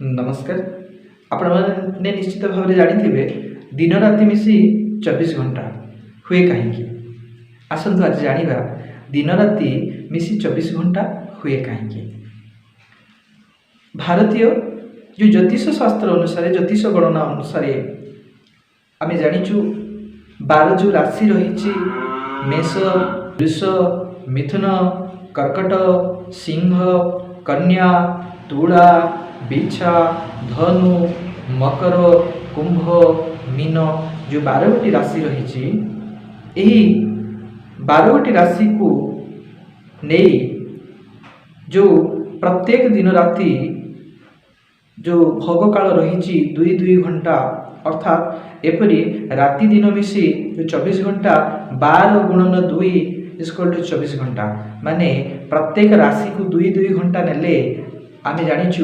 नमस्कार। आपण मैंने निश्चित भाव जानी दिन राति मिसी 24 घंटा हुए कहीं। आसतु आज जाना दिन राति मिसी 24 घंटा हुए कहीं। भारतीय जो ज्योतिष शास्त्र अनुसार ज्योतिष गणना अनुसार आम जाचु 12 जो राशि रही मेष वृष मिथुन कर्कट सिंह कन्या तुला बिछा धनु मकर कुंभ मीन जो 12 गोटी राशि रही 12 गोटी राशि को नहीं जो प्रत्येक दिन राति जो भोग काल रही 2-2 घंटा अर्थात एपरी राति दिन मिसी जो 24 घंटा 12 गुणन 2 इक्वल टू 24 घंटा माने प्रत्येक राशि को 2-2 घंटा नेले आमे जानिछु